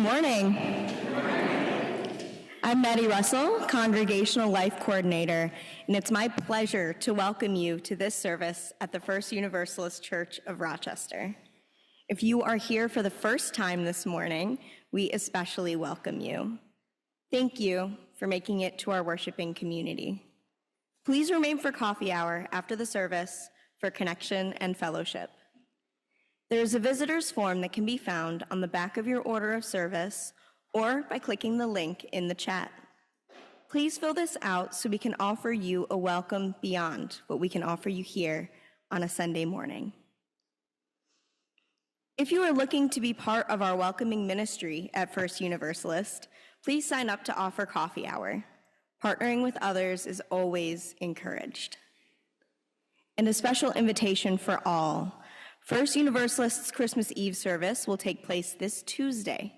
morning. I'm Maddie Russell, Congregational Life Coordinator, and it's my pleasure to welcome you to this service at the First Universalist Church of Rochester. If you are here for the first time this morning, we especially welcome you. Thank you for making it to our worshiping community. Please remain for coffee hour after the service for connection and fellowship. There is a visitor's form that can be found on the back of your order of service or by clicking the link in the chat. Please fill this out so we can offer you a welcome beyond what we can offer you here on a Sunday morning. If you are looking to be part of our welcoming ministry at First Universalist, please sign up to offer coffee hour. Partnering with others is always encouraged. And a special invitation for all. First Universalist's Christmas Eve service will take place this Tuesday.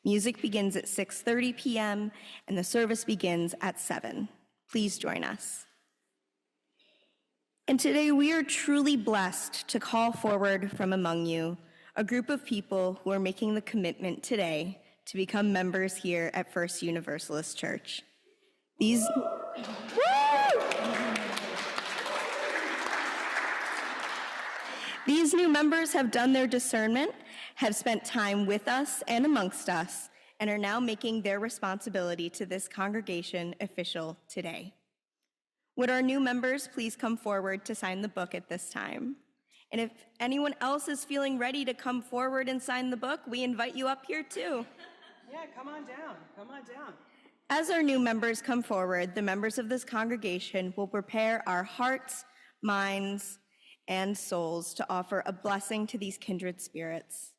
Music begins at 6:30 p.m. and the service begins at 7. Please join us. And today we are truly blessed to call forward from among you a group of people who are making the commitment today to become members here at First Universalist Church. These new members have done their discernment, have spent time with us and amongst us, and are now making their responsibility to this congregation official today. Would our new members please come forward to sign the book at this time? And if anyone else is feeling ready to come forward and sign the book, we invite you up here too. Yeah, come on down, come on down. As our new members come forward, the members of this congregation will prepare our hearts, minds, and souls to offer a blessing to these kindred spirits.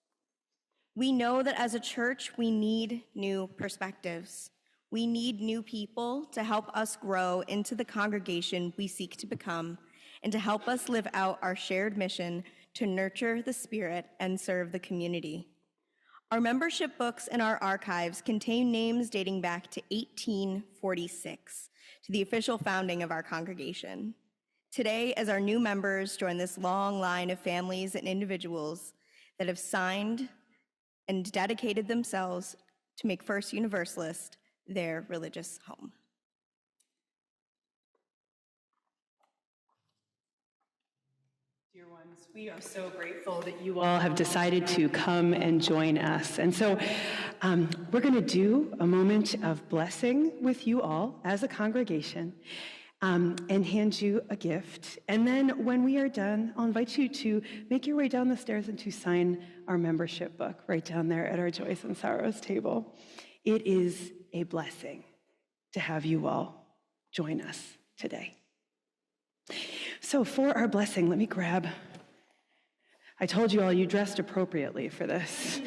We know that as a church, we need new perspectives. We need new people to help us grow into the congregation we seek to become and to help us live out our shared mission to nurture the spirit and serve the community. Our membership books and our archives contain names dating back to 1846, to the official founding of our congregation. Today, as our new members join this long line of families and individuals that have signed and dedicated themselves to make First Universalist their religious home. Dear ones, we are so grateful that you all have decided to come and join us. And so we're going to do a moment of blessing with you all as a congregation. And hand you a gift. And then when we are done, I'll invite you to make your way down the stairs and to sign our membership book right down there at our Joys and Sorrows table. It is a blessing to have you all join us today. So for our blessing, let me grab, I told you all you dressed appropriately for this.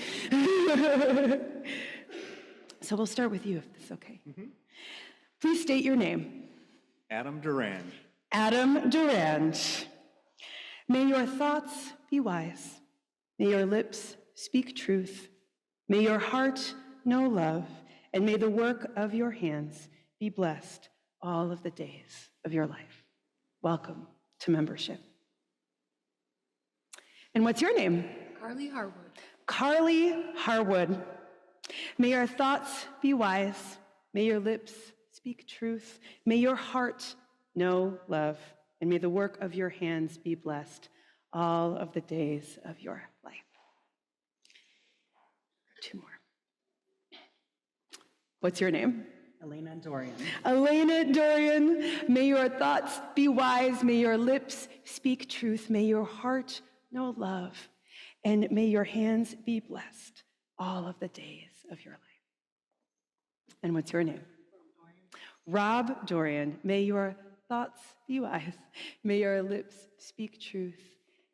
So we'll start with you if that's okay. Mm-hmm. Please state your name. Adam Durand. Adam Durand. May your thoughts be wise. May your lips speak truth. May your heart know love. And may the work of your hands be blessed all of the days of your life. Welcome to membership. And what's your name? Carly Harwood. Carly Harwood. May your thoughts be wise. May your lips speak truth. May your heart know love, and may the work of your hands be blessed all of the days of your life. 2 more. What's your name? Elena Dorian. Elena Dorian. May your thoughts be wise. May your lips speak truth. May your heart know love, and may your hands be blessed all of the days of your life. And what's your name? Rob Dorian. May your thoughts be wise. May your lips speak truth.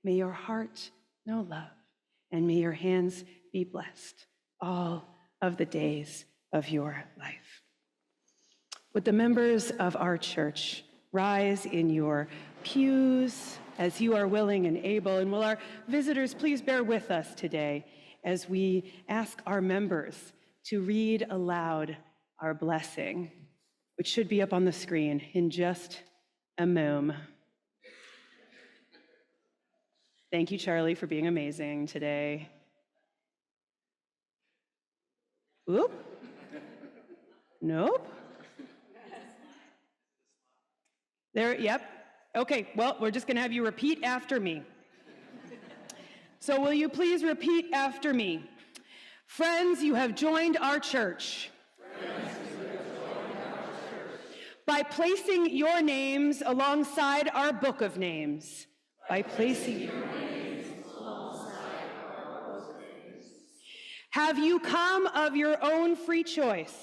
May your heart know love. And may your hands be blessed all of the days of your life. Would the members of our church rise in your pews as you are willing and able? And will our visitors please bear with us today as we ask our members to read aloud our blessing, which should be up on the screen in just a moment. Thank you, Charlie, for being amazing today. Oop. Nope. There, yep. Okay, well, we're just going to have you repeat after me. So will you please repeat after me? Friends, you have joined our church. By placing your names alongside our book of names. By placing your names alongside our book of names. Have you come of your own free choice?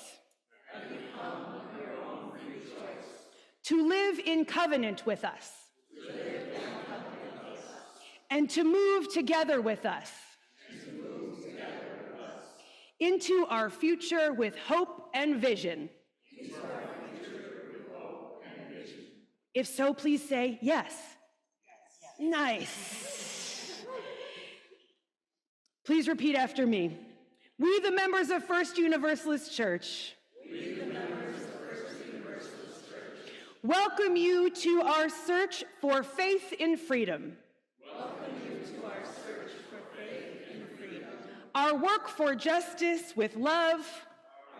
Have you come of your own free choice? To live in covenant with us. To live in covenant with us. And to move together with us. And to move together with us. Into our future with hope and vision. Into our If so, please say yes. Yes. Nice. Please repeat after me. We, the members of First Universalist Church, welcome you to our search for faith in freedom. Welcome you to our search for faith in freedom. Our work for justice with love.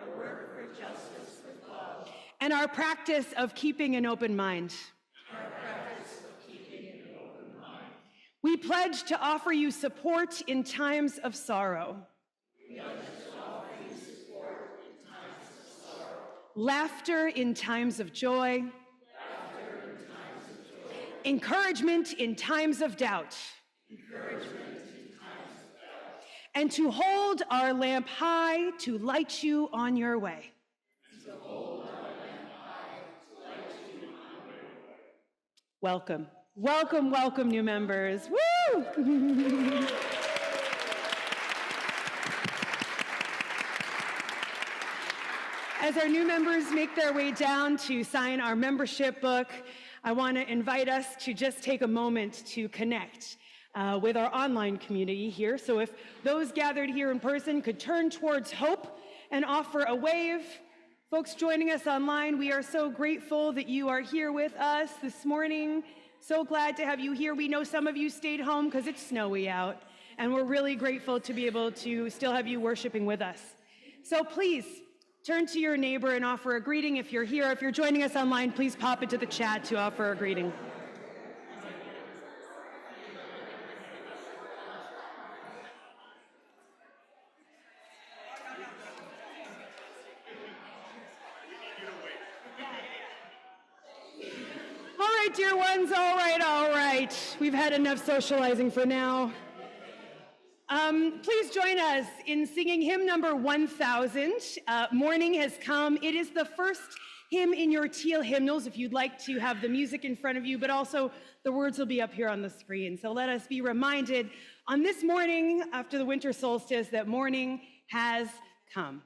Our work for justice with love. And our practice of keeping an open mind. We pledge to offer you support in times of sorrow. Laughter in times of joy. Encouragement in times of doubt. And to hold our lamp high to light you on your way. Welcome. Welcome, welcome, new members. Woo! As our new members make their way down to sign our membership book, I want to invite us to just take a moment to connect with our online community here. So if those gathered here in person could turn towards Hope and offer a wave. Folks joining us online, we are so grateful that you are here with us this morning. So glad to have you here. We know some of you stayed home because it's snowy out, and we're really grateful to be able to still have you worshiping with us. So please turn to your neighbor and offer a greeting if you're here. If you're joining us online, please pop into the chat to offer a greeting. Dear ones, all right. We've had enough socializing for now. Please join us in singing hymn number 1000. Morning has come. It is the first hymn in your teal hymnals if you'd like to have the music in front of you, but also the words will be up here on the screen. So let us be reminded on this morning after the winter solstice that morning has come.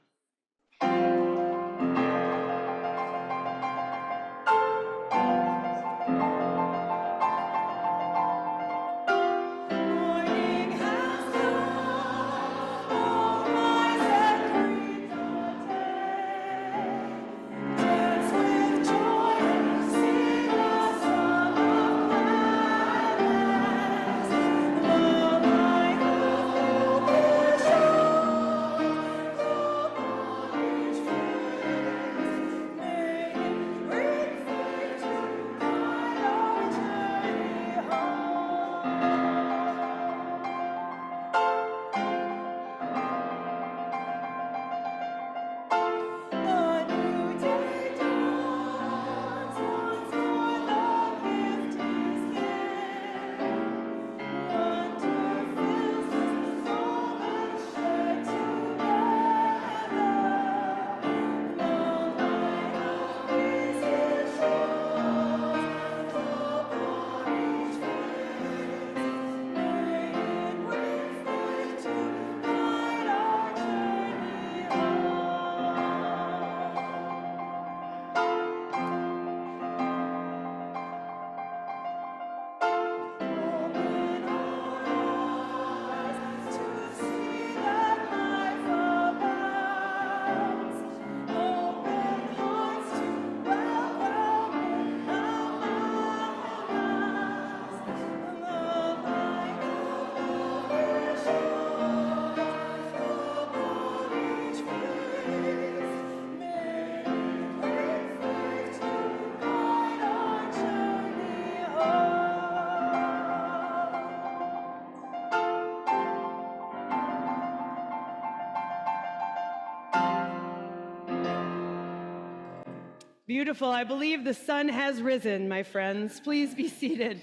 Beautiful. I believe the sun has risen, my friends. Please be seated.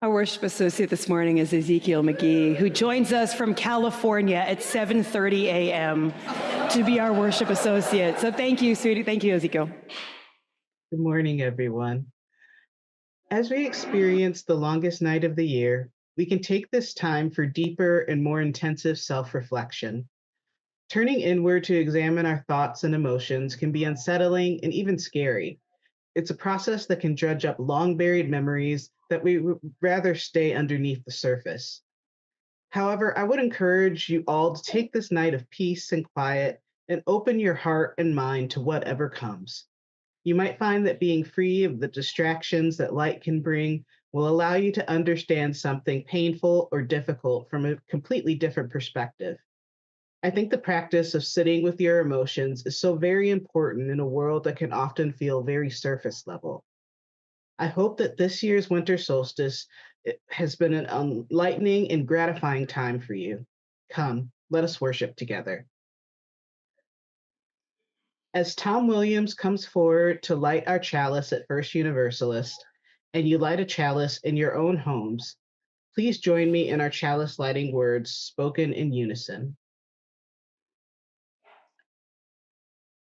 Our worship associate this morning is Ezekiel McGee, who joins us from California at 7:30 a.m. to be our worship associate. So thank you, sweetie. Thank you, Ezekiel. Good morning, everyone. As we experience the longest night of the year, we can take this time for deeper and more intensive self-reflection. Turning inward to examine our thoughts and emotions can be unsettling and even scary. It's a process that can dredge up long-buried memories that we would rather stay underneath the surface. However, I would encourage you all to take this night of peace and quiet and open your heart and mind to whatever comes. You might find that being free of the distractions that light can bring will allow you to understand something painful or difficult from a completely different perspective. I think the practice of sitting with your emotions is so very important in a world that can often feel very surface level. I hope that this year's winter solstice has been an enlightening and gratifying time for you. Come, let us worship together. As Tom Williams comes forward to light our chalice at First Universalist, and you light a chalice in your own homes, please join me in our chalice lighting words spoken in unison.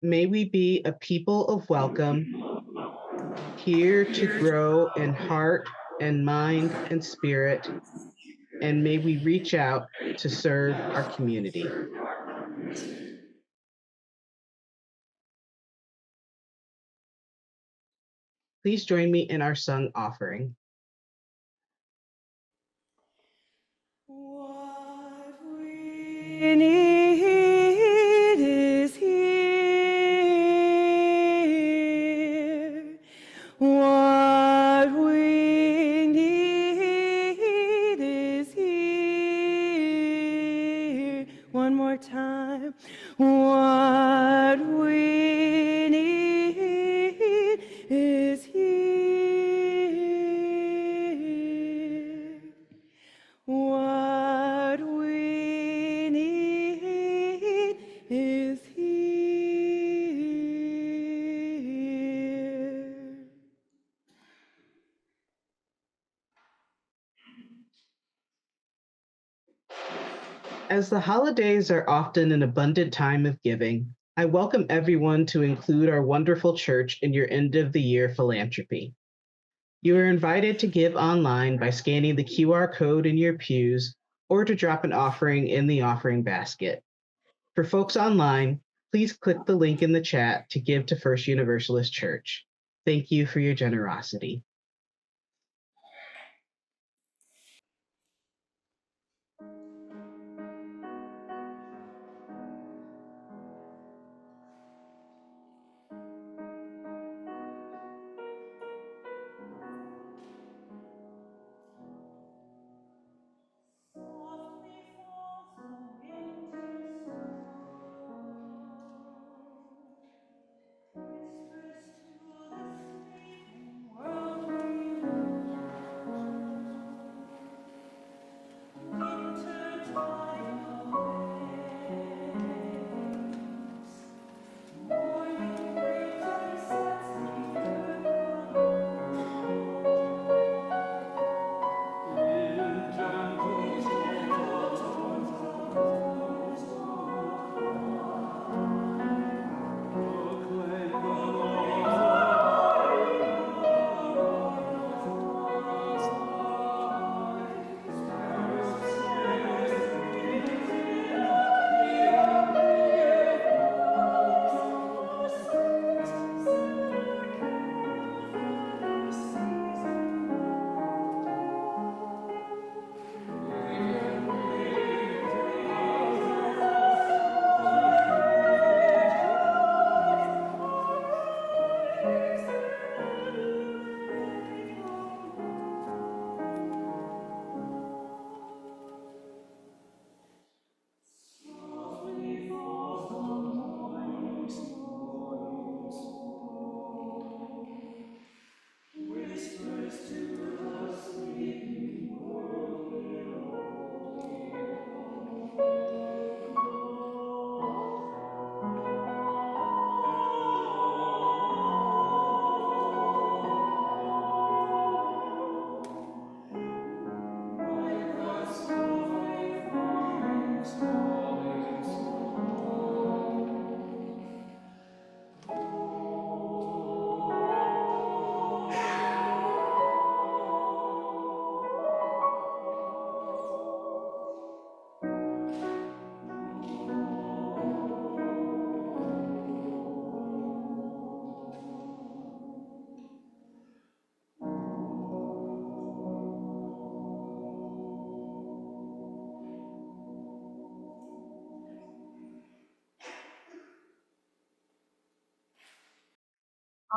May we be a people of welcome, here to grow in heart and mind and spirit, and may we reach out to serve our community. Please join me in our sung offering. What we need is here. What we need is here. One more time. What we need is here. What we need is here. As the holidays are often an abundant time of giving, I welcome everyone to include our wonderful church in your end of the year philanthropy. You are invited to give online by scanning the QR code in your pews or to drop an offering in the offering basket. For folks online, please click the link in the chat to give to First Universalist Church. Thank you for your generosity.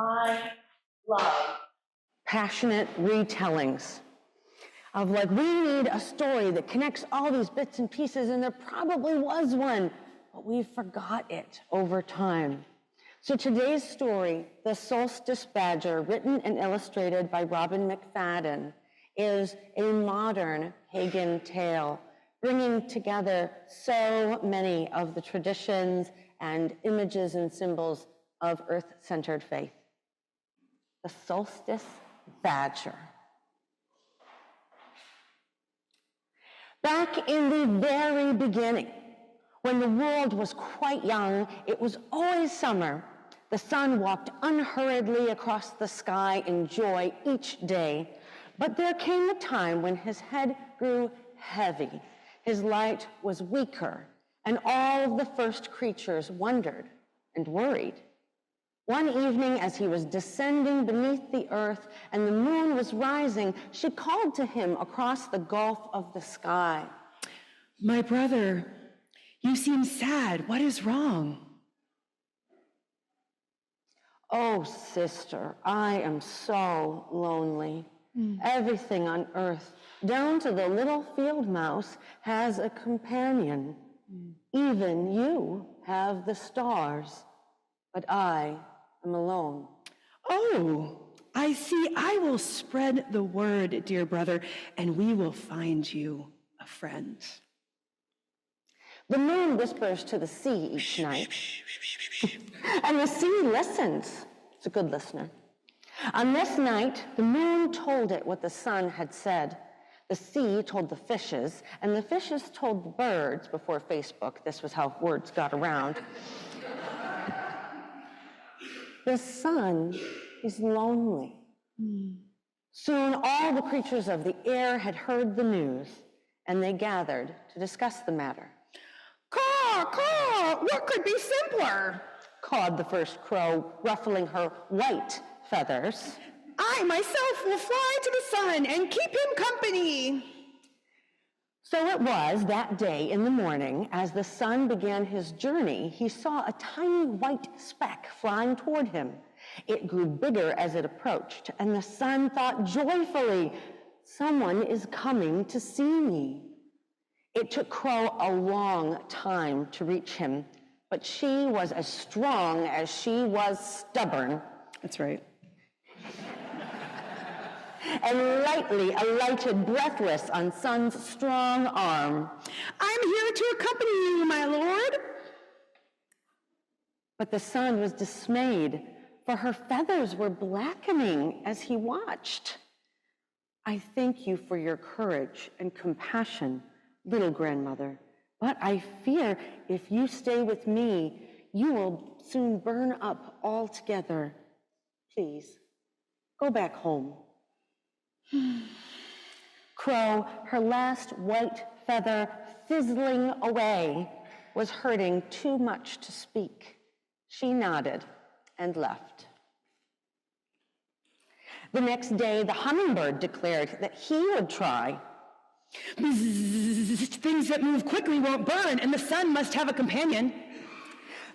I love passionate retellings of like, we need a story that connects all these bits and pieces, and there probably was one, but we forgot it over time. So today's story, The Solstice Badger, written and illustrated by Robin McFadden, is a modern pagan tale, bringing together so many of the traditions and images and symbols of earth-centered faith. The Solstice Badger. Back in the very beginning, when the world was quite young, it was always summer. The sun walked unhurriedly across the sky in joy each day. But there came a time when his head grew heavy, his light was weaker, and all of the first creatures wondered and worried. One evening, as he was descending beneath the earth and the moon was rising, she called to him across the gulf of the sky. My brother, you seem sad. What is wrong? Oh, sister, I am so lonely. Everything on earth, down to the little field mouse, has a companion. Even you have the stars, but I am alone. Oh, I see. I will spread the word, dear brother, and we will find you a friend. The moon whispers to the sea each night, and the sea listens. It's a good listener. On this night, the moon told it what the sun had said. The sea told the fishes, and the fishes told the birds before Facebook. This was how words got around. The sun is lonely. Soon all the creatures of the air had heard the news, and they gathered to discuss the matter. Caw, caw, what could be simpler? Cawed the first crow, ruffling her white feathers. I myself will fly to the sun and keep him company. So it was that day in the morning, as the sun began his journey, he saw a tiny white speck flying toward him. It grew bigger as it approached, and the sun thought joyfully, "Someone is coming to see me." It took Crow a long time to reach him, but she was as strong as she was stubborn. That's right. And lightly alighted breathless on Sun's strong arm. I'm here to accompany you, my lord. But the sun was dismayed, for her feathers were blackening as he watched. "I thank you for your courage and compassion, little grandmother, but I fear if you stay with me, you will soon burn up altogether. Please, go back home." Crow, her last white feather fizzling away, was hurting too much to speak. She nodded and left. The next day, the hummingbird declared that he would try. Things that move quickly won't burn, and the sun must have a companion.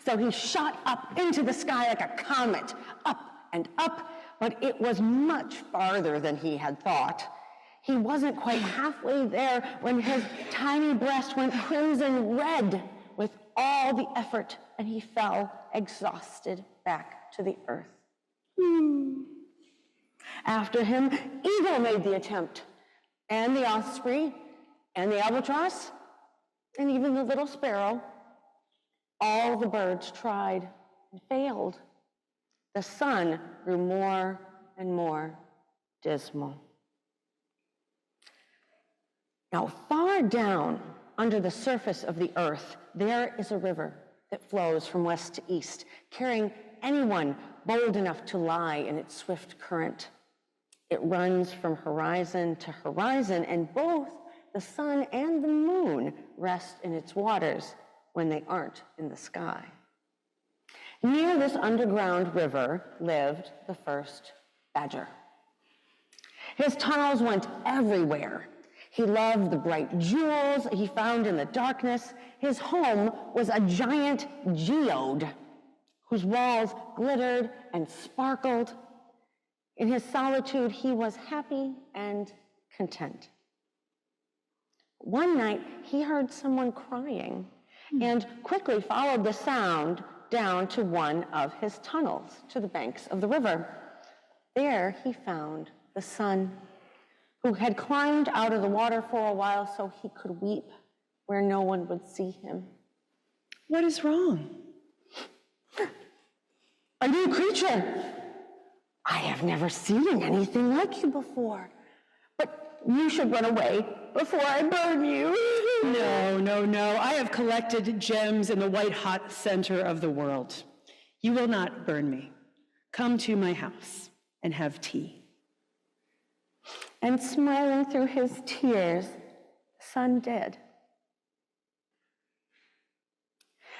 So he shot up into the sky like a comet, up and up, but it was much farther than he had thought. He wasn't quite halfway there when his tiny breast went crimson red with all the effort, and he fell exhausted back to the earth. After him, Eagle made the attempt, and the osprey, and the albatross, and even the little sparrow. All the birds tried and failed. The sun grew more and more dismal. Now, far down under the surface of the earth, there is a river that flows from west to east, carrying anyone bold enough to lie in its swift current. It runs from horizon to horizon, and both the sun and the moon rest in its waters when they aren't in the sky. Near this underground river lived the first badger. His tunnels went everywhere. He loved the bright jewels he found in the darkness. His home was a giant geode, whose walls glittered and sparkled. In his solitude, he was happy and content. One night, he heard someone crying and quickly followed the sound down to one of his tunnels to the banks of the river. There he found the sun, who had climbed out of the water for a while so he could weep where no one would see him. What is wrong? A new creature. I have never seen anything like you before. But you should run away before I burn you. No. I have collected gems in the white-hot center of the world. You will not burn me. Come to my house and have tea. And smiling through his tears, the sun did.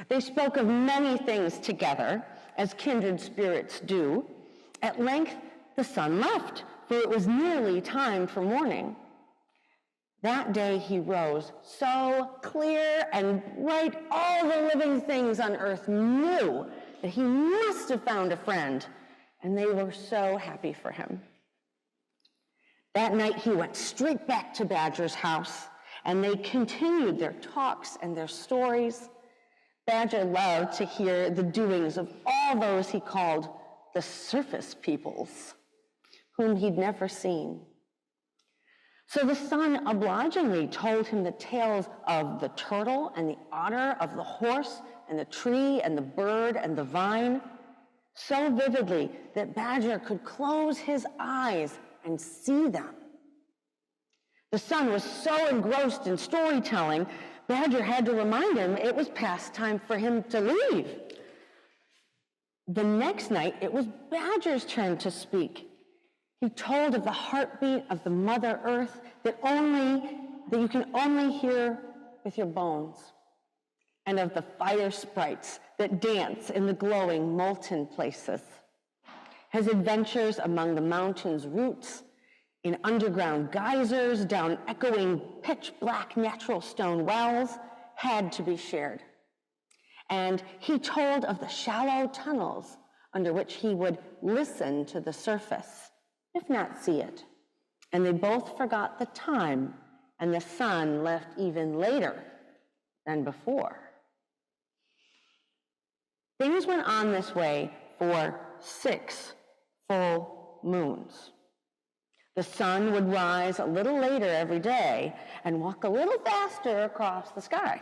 They spoke of many things together, as kindred spirits do. At length, the sun left, for it was nearly time for morning. That day he rose, so clear and bright, all the living things on earth knew that he must have found a friend, and they were so happy for him. That night he went straight back to Badger's house, and they continued their talks and their stories. Badger loved to hear the doings of all those he called the surface peoples, whom he'd never seen. So the sun obligingly told him the tales of the turtle and the otter, of the horse and the tree and the bird and the vine, so vividly that Badger could close his eyes and see them. The sun was so engrossed in storytelling, Badger had to remind him it was past time for him to leave. The next night, it was Badger's turn to speak. He told of the heartbeat of the Mother Earth that you can only hear with your bones, and of the fire sprites that dance in the glowing molten places. His adventures among the mountain's roots, in underground geysers, down echoing pitch-black natural stone wells, had to be shared. And he told of the shallow tunnels under which he would listen to the surface, if not see it. And they both forgot the time, and the sun left even later than before. Things went on this way for 6 full moons. The sun would rise a little later every day and walk a little faster across the sky.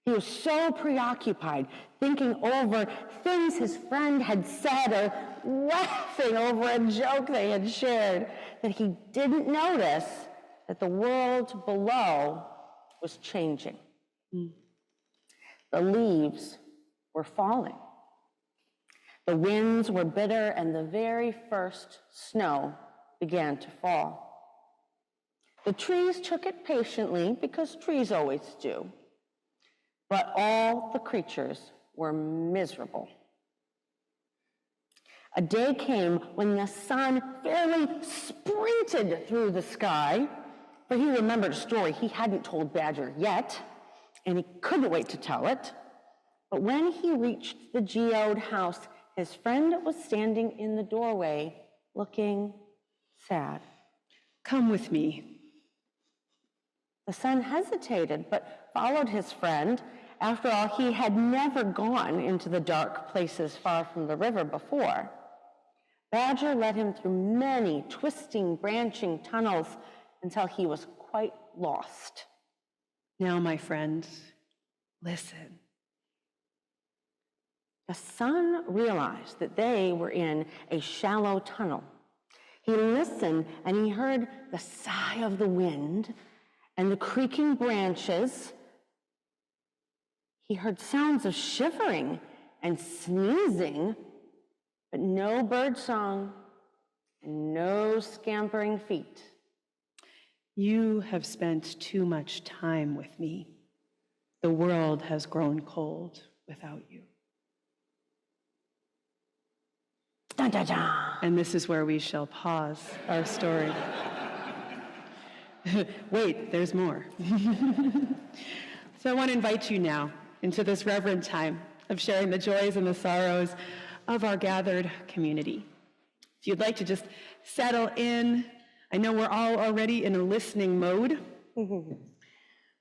He was so preoccupied, thinking over things his friend had said or laughing over a joke they had shared, that he didn't notice that the world below was changing. The leaves were falling. The winds were bitter, and the very first snow began to fall. The trees took it patiently, because trees always do. But all the creatures were miserable. A day came when the sun fairly sprinted through the sky, for he remembered a story he hadn't told Badger yet, and he couldn't wait to tell it. But when he reached the geode house, his friend was standing in the doorway, looking sad. Come with me. The son hesitated, but followed his friend. After all, he had never gone into the dark places far from the river before. Badger led him through many twisting, branching tunnels until he was quite lost. Now, my friend, listen. The son realized that they were in a shallow tunnel. He listened, and he heard the sigh of the wind and the creaking branches. He heard sounds of shivering and sneezing, but no bird song and no scampering feet. You have spent too much time with me. The world has grown cold without you. Dun, dun, dun. And this is where we shall pause our story. Wait, there's more. So I want to invite you now into this reverent time of sharing the joys and the sorrows of our gathered community. If you'd like to just settle in, I know we're all already in a listening mode,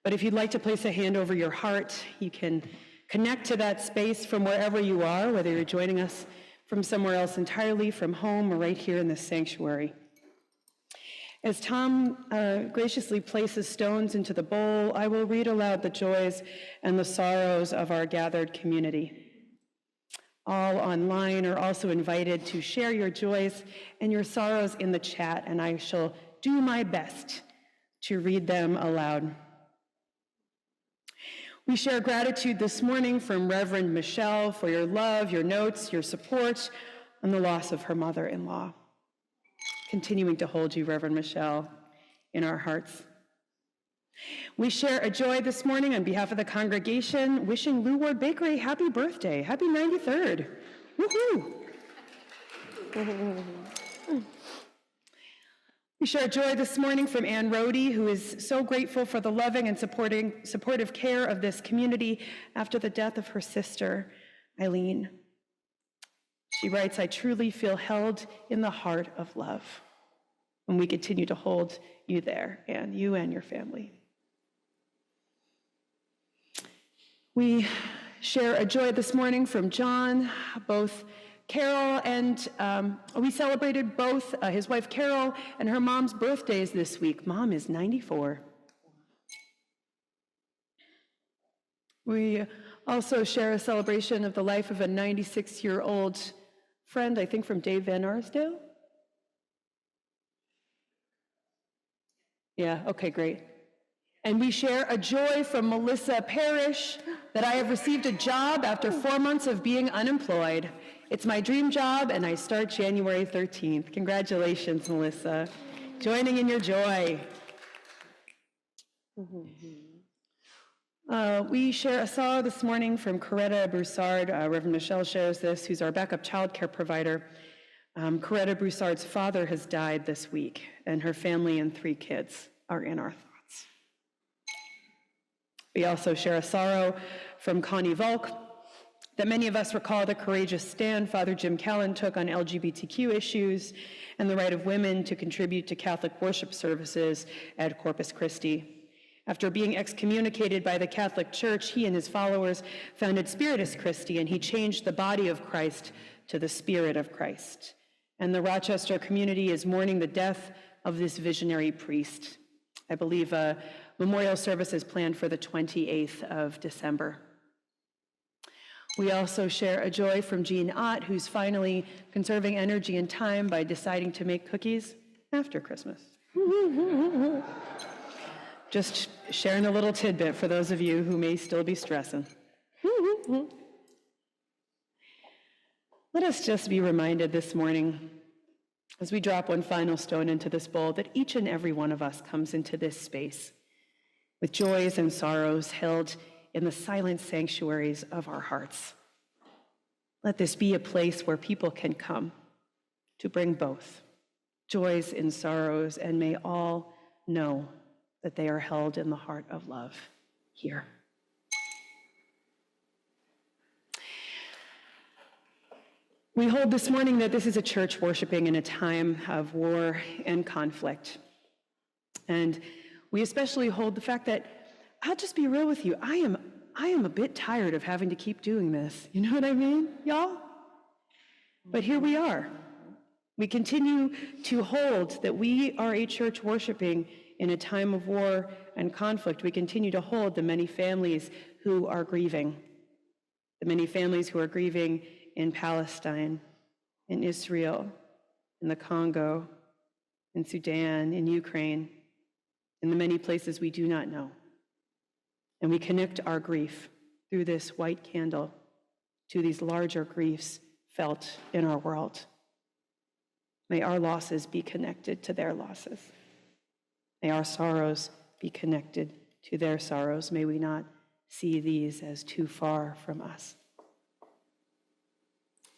but if you'd like to place a hand over your heart, you can connect to that space from wherever you are, whether you're joining us from somewhere else entirely, from home, or right here in this sanctuary. As Tom graciously places stones into the bowl, I will read aloud the joys and the sorrows of our gathered community. All online are also invited to share your joys and your sorrows in the chat, and I shall do my best to read them aloud. We share gratitude this morning from Reverend Michelle for your love, your notes, your support on the loss of her mother-in-law. Continuing to hold you, Reverend Michelle, in our hearts. We share a joy this morning on behalf of the congregation, wishing Lou Ward Baker a happy birthday. Happy 93rd. Woohoo! We share a joy this morning from Ann Rohde, who is so grateful for the loving and supportive care of this community after the death of her sister, Eileen. She writes, I truly feel held in the heart of love. And we continue to hold you there, Ann, you and your family. We share a joy this morning from John, both Carol and we celebrated both his wife Carol and her mom's birthdays this week. Mom is 94. We also share a celebration of the life of a 96-year-old friend, I think from Dave Van Arsdale. Yeah, okay, great. And we share a joy from Melissa Parrish that I have received a job after 4 months of being unemployed. It's my dream job, and I start January 13th. Congratulations, Melissa. Joining in your joy. We share a sorrow this morning from Coretta Broussard. Reverend Michelle shares this, who's our backup child care provider. Coretta Broussard's father has died this week, and her family and 3 kids are in our thoughts. We also share a sorrow from Connie Volk that many of us recall the courageous stand Father Jim Callan took on LGBTQ issues and the right of women to contribute to Catholic worship services at Corpus Christi. After being excommunicated by the Catholic Church, he and his followers founded Spiritus Christi, and he changed the body of Christ to the spirit of Christ. And the Rochester community is mourning the death of this visionary priest. I believe a memorial service is planned for the 28th of December. We also share a joy from Jean Ott, who's finally conserving energy and time by deciding to make cookies after Christmas. Just sharing a little tidbit for those of you who may still be stressing. Let us just be reminded this morning, as we drop one final stone into this bowl, that each and every one of us comes into this space with joys and sorrows held in the silent sanctuaries of our hearts. Let this be a place where people can come to bring both joys and sorrows, and may all know that they are held in the heart of love here. We hold this morning that this is a church worshiping in a time of war and conflict. And we especially hold the fact that, I'll just be real with you, I am a bit tired of having to keep doing this. You know what I mean, y'all? But here we are. We continue to hold that we are a church worshiping in a time of war and conflict. We continue to hold the many families who are grieving, the many families who are grieving in Palestine, in Israel, in the Congo, in Sudan, in Ukraine, in the many places we do not know. And we connect our grief through this white candle to these larger griefs felt in our world. May our losses be connected to their losses. May our sorrows be connected to their sorrows. May we not see these as too far from us.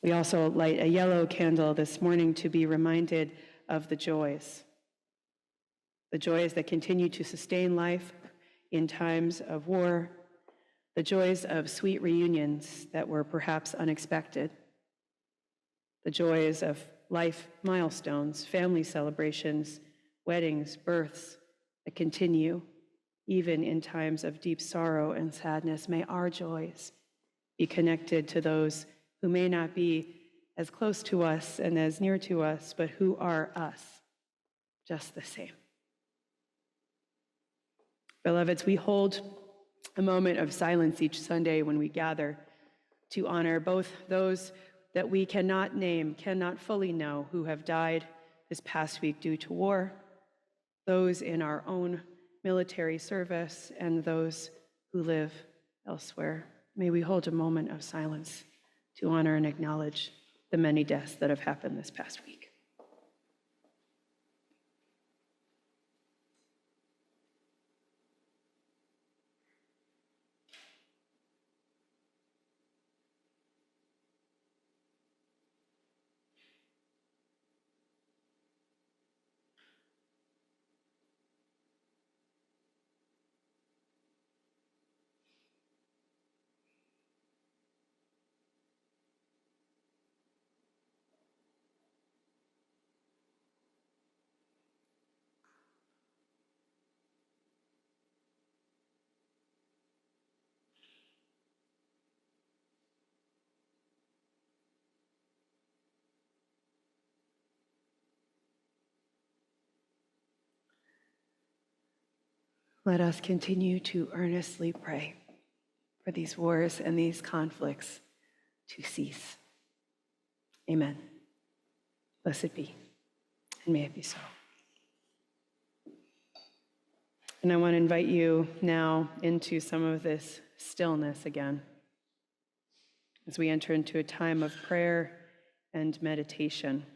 We also light a yellow candle this morning to be reminded of the joys that continue to sustain life in times of war, the joys of sweet reunions that were perhaps unexpected, the joys of life milestones, family celebrations, weddings, births that continue even in times of deep sorrow and sadness. May our joys be connected to those who may not be as close to us and as near to us, but who are us just the same. Beloveds, we hold a moment of silence each Sunday when we gather to honor both those that we cannot name, cannot fully know, who have died this past week due to war, those in our own military service, and those who live elsewhere. May we hold a moment of silence to honor and acknowledge the many deaths that have happened this past week. Let us continue to earnestly pray for these wars and these conflicts to cease. Amen. Blessed be, and may it be so. And I want to invite you now into some of this stillness again as we enter into a time of prayer and meditation.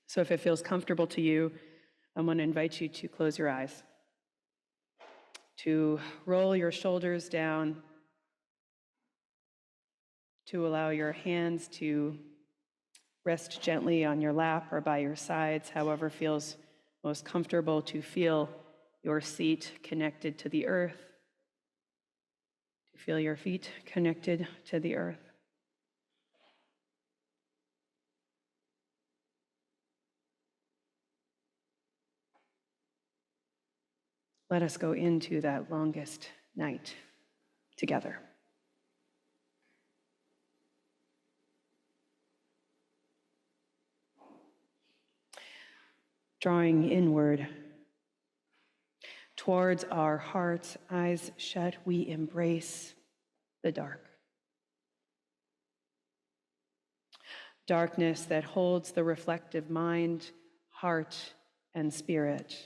So if it feels comfortable to you, I want to invite you to close your eyes, to roll your shoulders down, to allow your hands to rest gently on your lap or by your sides, however feels most comfortable, to feel your seat connected to the earth, to feel your feet connected to the earth. Let us go into that longest night together. Drawing inward towards our hearts, eyes shut, we embrace the dark. Darkness that holds the reflective mind, heart, and spirit.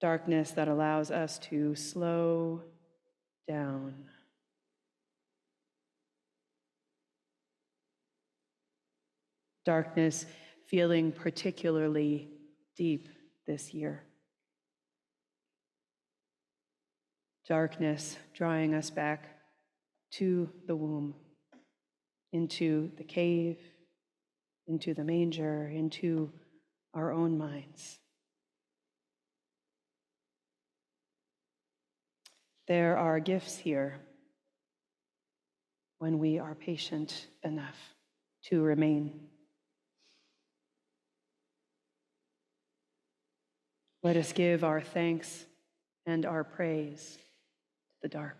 Darkness that allows us to slow down. Darkness feeling particularly deep this year. Darkness drawing us back to the womb, into the cave, into the manger, into our own minds. There are gifts here when we are patient enough to remain. Let us give our thanks and our praise to the dark.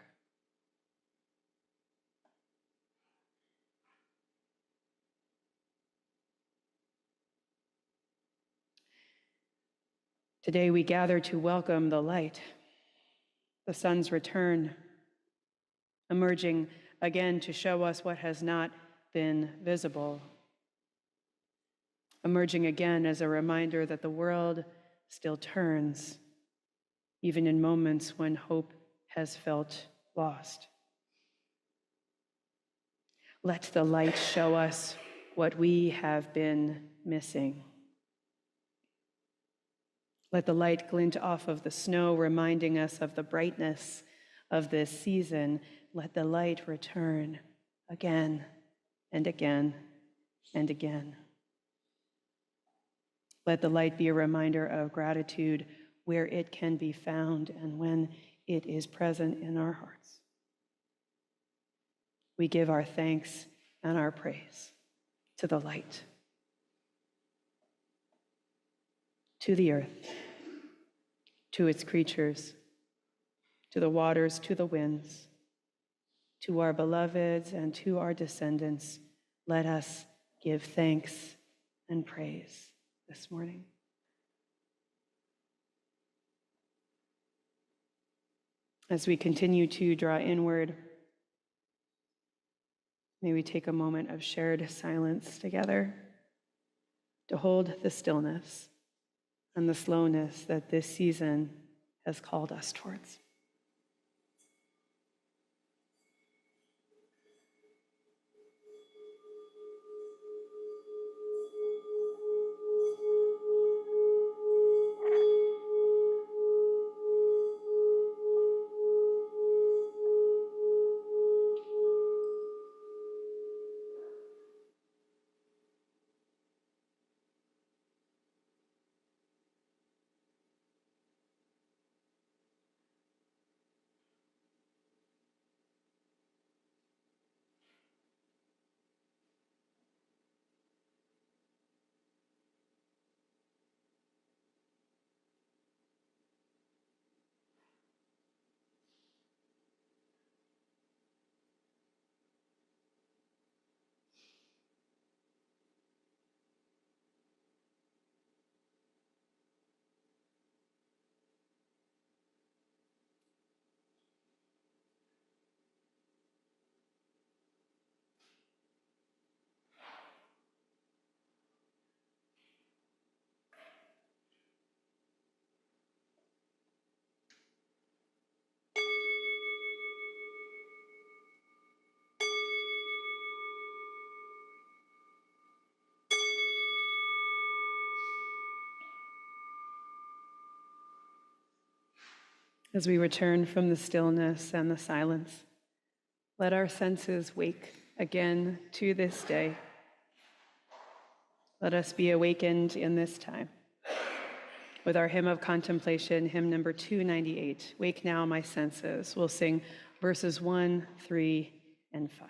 Today we gather to welcome the light, the sun's return, emerging again to show us what has not been visible, emerging again as a reminder that the world still turns, even in moments when hope has felt lost. Let the light show us what we have been missing. Let the light glint off of the snow, reminding us of the brightness of this season. Let the light return again and again and again. Let the light be a reminder of gratitude where it can be found and when it is present in our hearts. We give our thanks and our praise to the light, to the earth, to its creatures, to the waters, to the winds, to our beloveds and to our descendants. Let us give thanks and praise this morning. As we continue to draw inward, may we take a moment of shared silence together to hold the stillness and the slowness that this season has called us towards. As we return from the stillness and the silence, let our senses wake again to this day. Let us be awakened in this time. With our hymn of contemplation, hymn number 298, Wake Now My Senses, we'll sing verses 1, 3, and 5.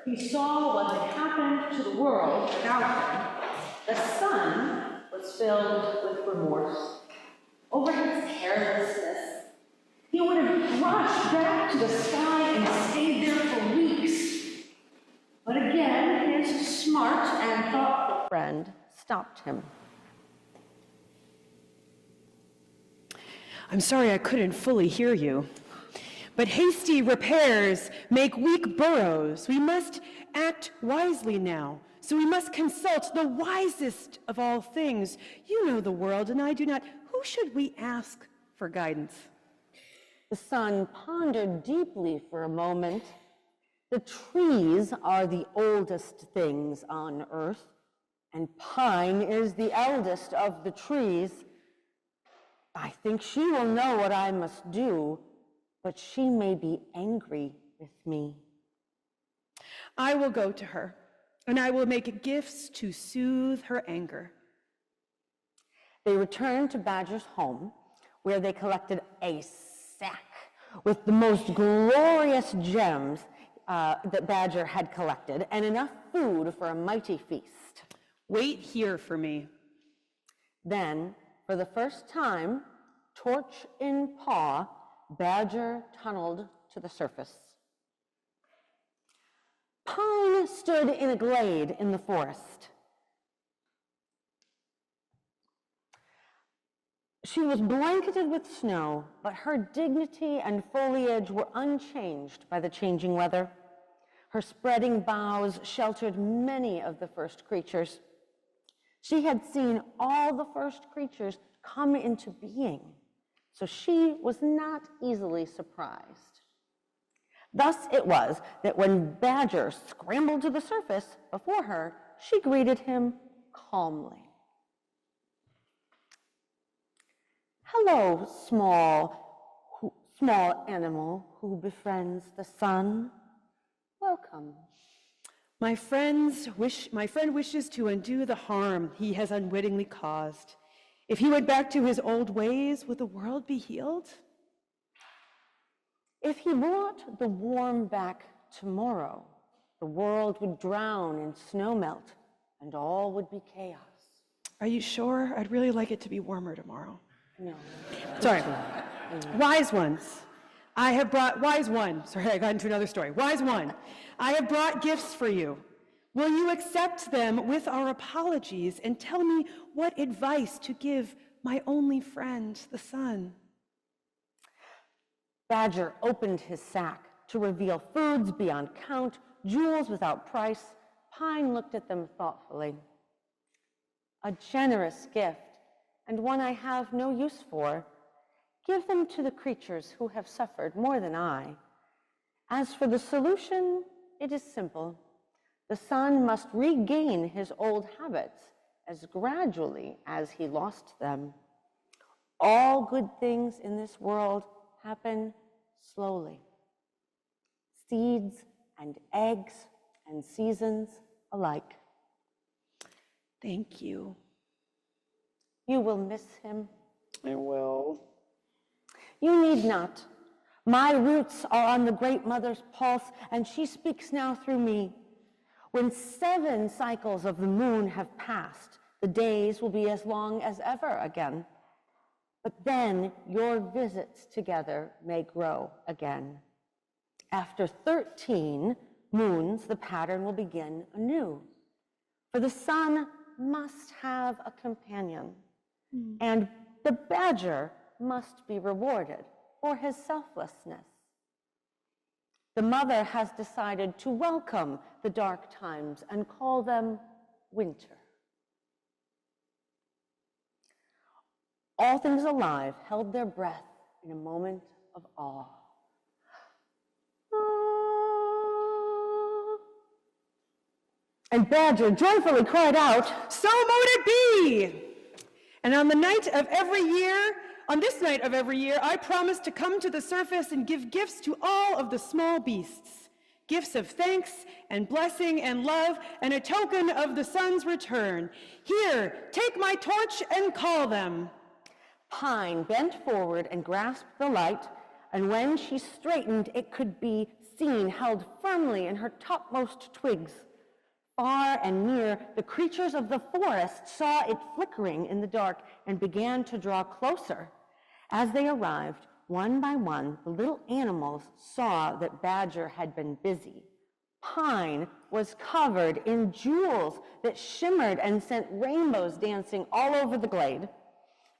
He saw what had happened to the world without him. The sun was filled with remorse over his carelessness. He would have rushed back to the sky and stayed there for weeks, But again, his smart and thoughtful friend stopped him. I'm sorry I couldn't fully hear you. But hasty repairs make weak burrows. We must act wisely now. So we must consult the wisest of all things. You know the world, and I do not. Who should we ask for guidance? The son pondered deeply for a moment. The trees are the oldest things on earth, and pine is the eldest of the trees. I think she will know what I must do, but she may be angry with me. I will go to her, and I will make gifts to soothe her anger. They returned to Badger's home, where they collected a sack with the most glorious gems that Badger had collected, and enough food for a mighty feast. Wait here for me. Then, for the first time, torch in paw, Badger tunneled to the surface. Pine stood in a glade in the forest. She was blanketed with snow, but her dignity and foliage were unchanged by the changing weather. Her spreading boughs sheltered many of the first creatures. She had seen all the first creatures come into being, so she was not easily surprised. Thus it was that when Badger scrambled to the surface before her, she greeted him calmly. Hello, small animal who befriends the sun. Welcome. My friend wishes to undo the harm he has unwittingly caused. If he went back to his old ways, would the world be healed? If he brought the warm back tomorrow, the world would drown in snowmelt and all would be chaos. Are you sure? I'd really like it to be warmer tomorrow. No. Sorry. Wise ones. Wise one. Sorry, I got into another story. Wise one. I have brought gifts for you. Will you accept them with our apologies and tell me what advice to give my only friend, the sun? Badger opened his sack to reveal foods beyond count, jewels without price. Pine looked at them thoughtfully. A generous gift, and one I have no use for. Give them to the creatures who have suffered more than I. As for the solution, it is simple. The sun must regain his old habits as gradually as he lost them. All good things in this world happen slowly. Seeds and eggs and seasons alike. Thank you. You will miss him. I will. You need not. My roots are on the Great Mother's pulse, and she speaks now through me. When 7 cycles of the moon have passed, the days will be as long as ever again. But then your visits together may grow again. After 13 moons, the pattern will begin anew. For the sun must have a companion, and the badger must be rewarded for his selflessness. The mother has decided to welcome the dark times and call them winter. All things alive held their breath in a moment of awe. And Badger joyfully cried out, So mote it be! And on this night of every year, I promise to come to the surface and give gifts to all of the small beasts. Gifts of thanks and blessing and love and a token of the sun's return. Here, take my torch and call them. Pine bent forward and grasped the light, and when she straightened, it could be seen held firmly in her topmost twigs. Far and near, the creatures of the forest saw it flickering in the dark and began to draw closer. As they arrived, one by one, the little animals saw that Badger had been busy. Pine was covered in jewels that shimmered and sent rainbows dancing all over the glade.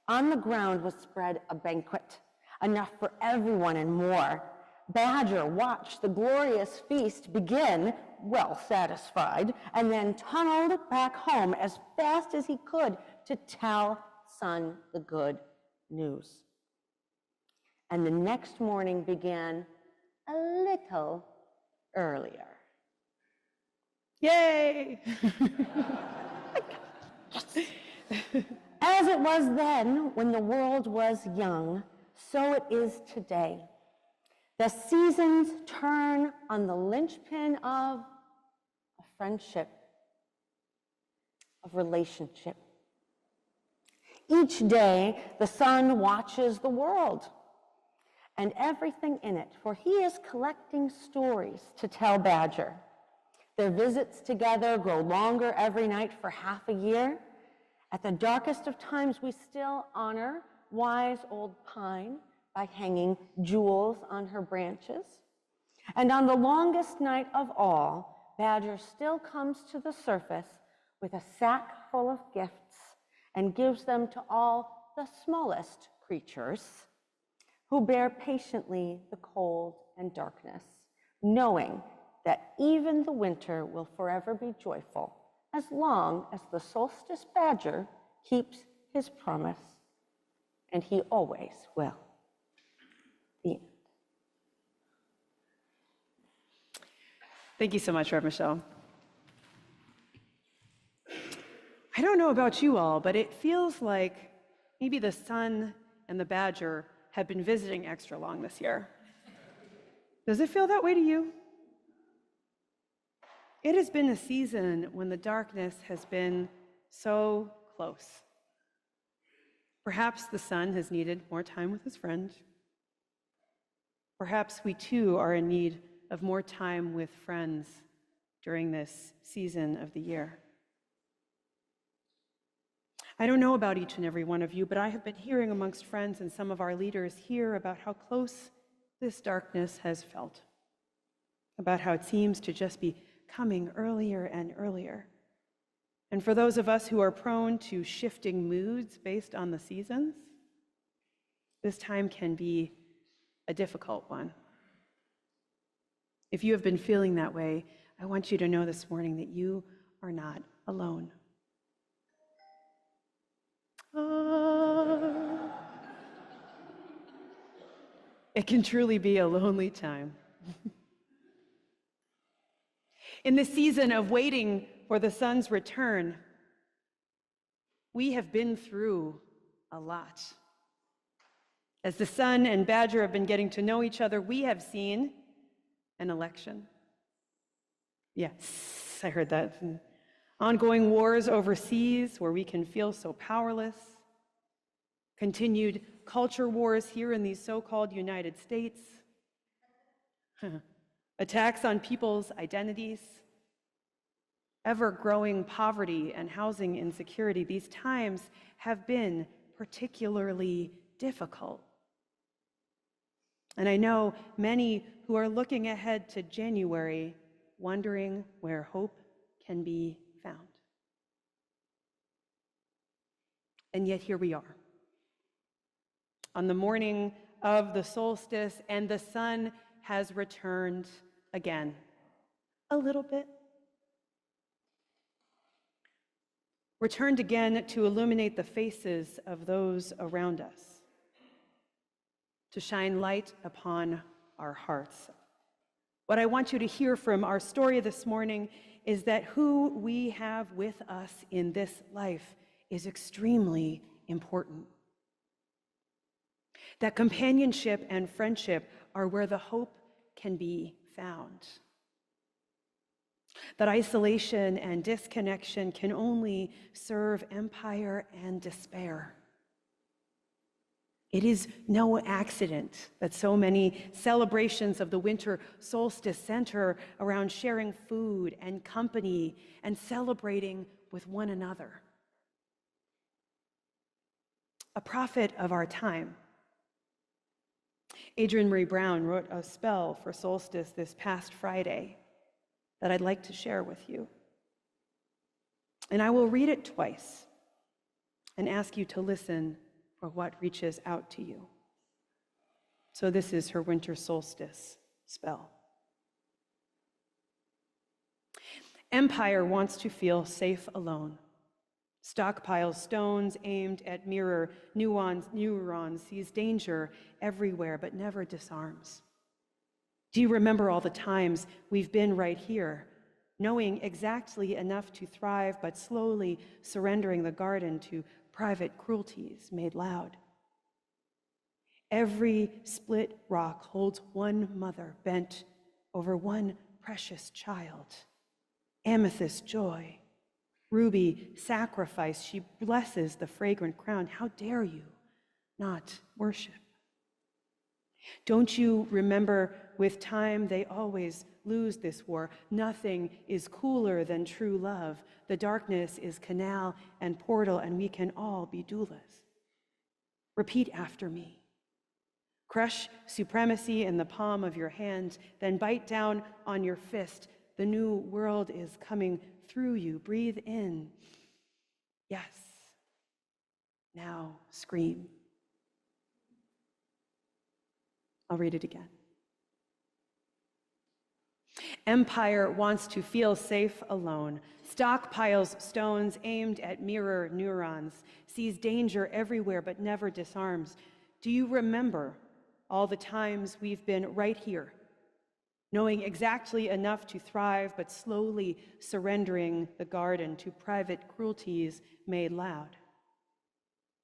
On the ground was spread a banquet, enough for everyone and more. Badger watched the glorious feast begin, well satisfied, and then tunneled back home as fast as he could to tell Sun the good news. And the next morning began a little earlier. Yay! As it was then, when the world was young, so it is today. The seasons turn on the linchpin of a friendship, of relationship. Each day, the sun watches the world and everything in it, for he is collecting stories to tell Badger. Their visits together grow longer every night for half a year. At the darkest of times, we still honor wise old Pine by hanging jewels on her branches. And on the longest night of all, Badger still comes to the surface with a sack full of gifts and gives them to all the smallest creatures who bear patiently the cold and darkness, knowing that even the winter will forever be joyful as long as the solstice badger keeps his promise, and he always will. The end. Thank you so much, Rev. Michelle. I don't know about you all, but it feels like maybe the sun and the badger have been visiting extra long this year. Does it feel that way to you? It has been a season when the darkness has been so close. Perhaps the sun has needed more time with his friend. Perhaps we too are in need of more time with friends during this season of the year. I don't know about each and every one of you, but I have been hearing amongst friends and some of our leaders here about how close this darkness has felt, about how it seems to just be coming earlier and earlier. And for those of us who are prone to shifting moods based on the seasons, this time can be a difficult one. If you have been feeling that way, I want you to know this morning that you are not alone. It can truly be a lonely time. In the season of waiting for the sun's return, we have been through a lot. As the sun and badger have been getting to know each other, we have seen an election. Yes, I heard that. Ongoing wars overseas where we can feel so powerless. Continued culture wars here in these so-called United States. Attacks on people's identities. Ever-growing poverty and housing insecurity. These times have been particularly difficult. And I know many who are looking ahead to January, wondering where hope can be found. And yet here we are. On the morning of the solstice, and the sun has returned again. A little bit. Returned again to illuminate the faces of those around us, to shine light upon our hearts. What I want you to hear from our story this morning is that who we have with us in this life is extremely important. That companionship and friendship are where the hope can be found. That isolation and disconnection can only serve empire and despair. It is no accident that so many celebrations of the winter solstice center around sharing food and company and celebrating with one another. A prophet of our time, Adrienne Marie Brown, wrote a spell for solstice this past Friday that I'd like to share with you. And I will read it twice and ask you to listen for what reaches out to you. So this is her Winter Solstice spell. Empire wants to feel safe alone. Stockpiles stones aimed at mirror neurons, sees danger everywhere but never disarms. Do you remember all the times we've been right here, knowing exactly enough to thrive but slowly surrendering the garden to private cruelties made loud? Every split rock holds one mother bent over one precious child. Amethyst joy, ruby sacrifice, she blesses the fragrant crown. How dare you not worship? Don't you remember, with time they always lose this war. Nothing is cooler than true love. The darkness is canal and portal, and we can all be doulas. Repeat after me. Crush supremacy in the palm of your hand, then bite down on your fist. The new world is coming through you. Breathe in. Yes. Now scream. I'll read it again. Empire wants to feel safe alone. Stockpiles stones aimed at mirror neurons. Sees danger everywhere but never disarms. Do you remember all the times we've been right here, knowing exactly enough to thrive, but slowly surrendering the garden to private cruelties made loud?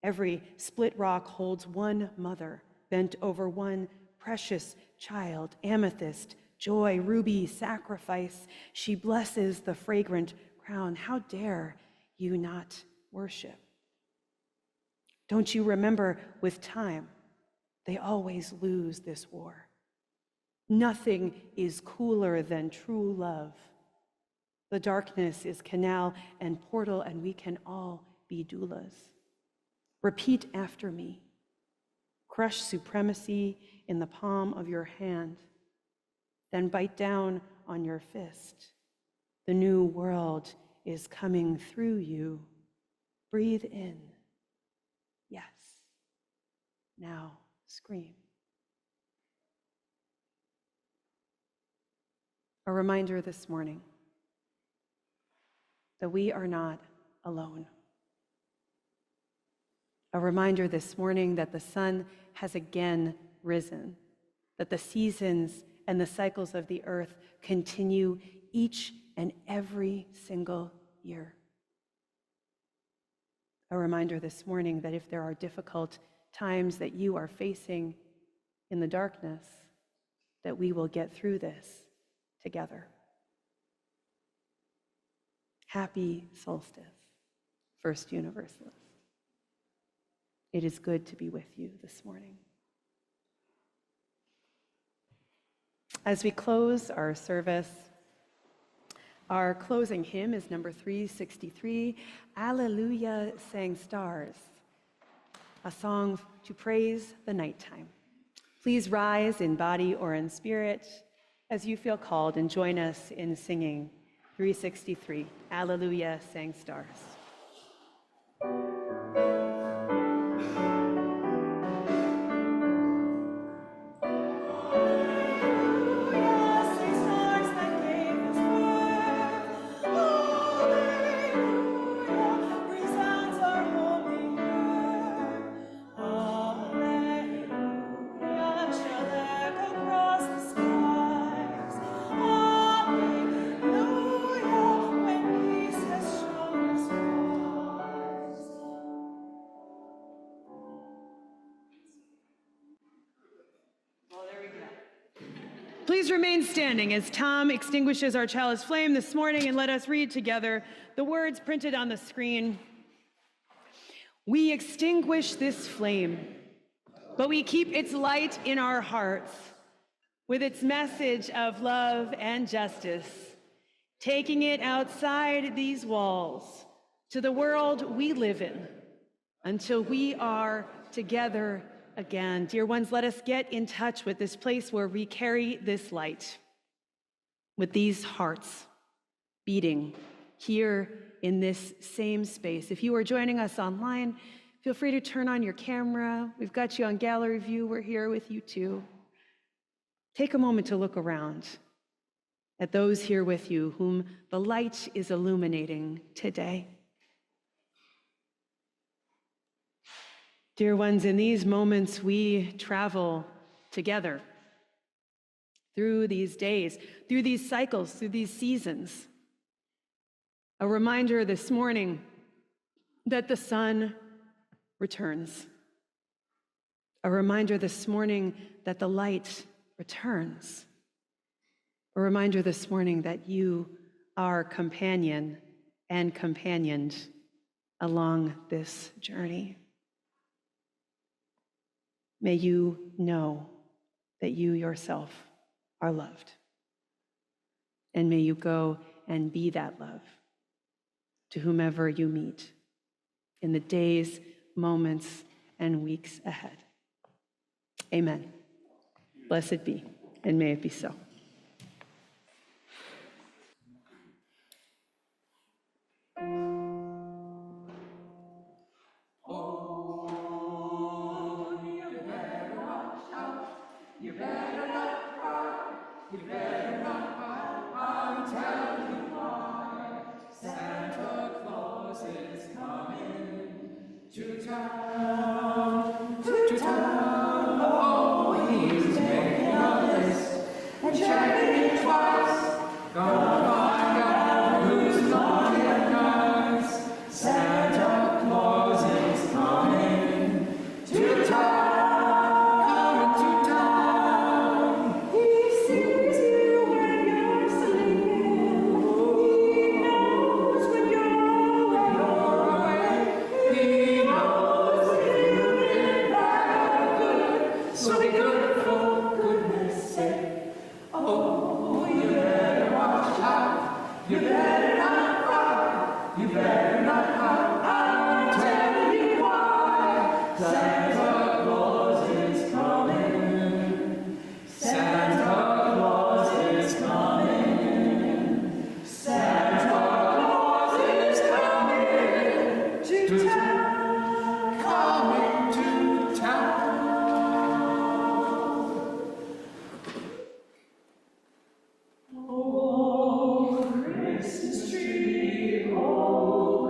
Every split rock holds one mother, bent over one precious child. Amethyst, joy, ruby, sacrifice. She blesses the fragrant crown. How dare you not worship? Don't you remember, with time, they always lose this war. Nothing is cooler than true love. The darkness is canal and portal, and we can all be doulas. Repeat after me. Crush supremacy in the palm of your hand, then bite down on your fist. The new world is coming through you. Breathe in. Yes. Now scream. A reminder this morning that we are not alone. A reminder this morning that the sun has again risen, that the seasons and the cycles of the earth continue each and every single year. A reminder this morning that if there are difficult times that you are facing in the darkness, that we will get through this together. Happy solstice, First Universalist. It is good to be with you this morning. As we close our service, our closing hymn is number 363, Alleluia Sang Stars, a song to praise the nighttime. Please rise in body or in spirit as you feel called and join us in singing 363, Alleluia Sang Stars. Please remain standing as Tom extinguishes our chalice flame this morning, and let us read together the words printed on the screen. We extinguish this flame, but we keep its light in our hearts with its message of love and justice, taking it outside these walls to the world we live in until we are together again. Dear ones, let us get in touch with this place where we carry this light, with these hearts. beating here in this same space. If you are joining us online, feel free to turn on your camera. We've got you on gallery view. We're here with you too. Take a moment to look around at those here with you whom the light is illuminating today. Dear ones, in these moments we travel together through these days, through these cycles, through these seasons. A reminder this morning that the sun returns. A reminder this morning that the light returns. A reminder this morning that you are companion and companioned along this journey. May you know that you yourself are loved. And may you go and be that love to whomever you meet in the days, moments, and weeks ahead. Amen. Blessed be, and may it be so. Oh, Christmas tree, oh,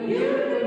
Universalist.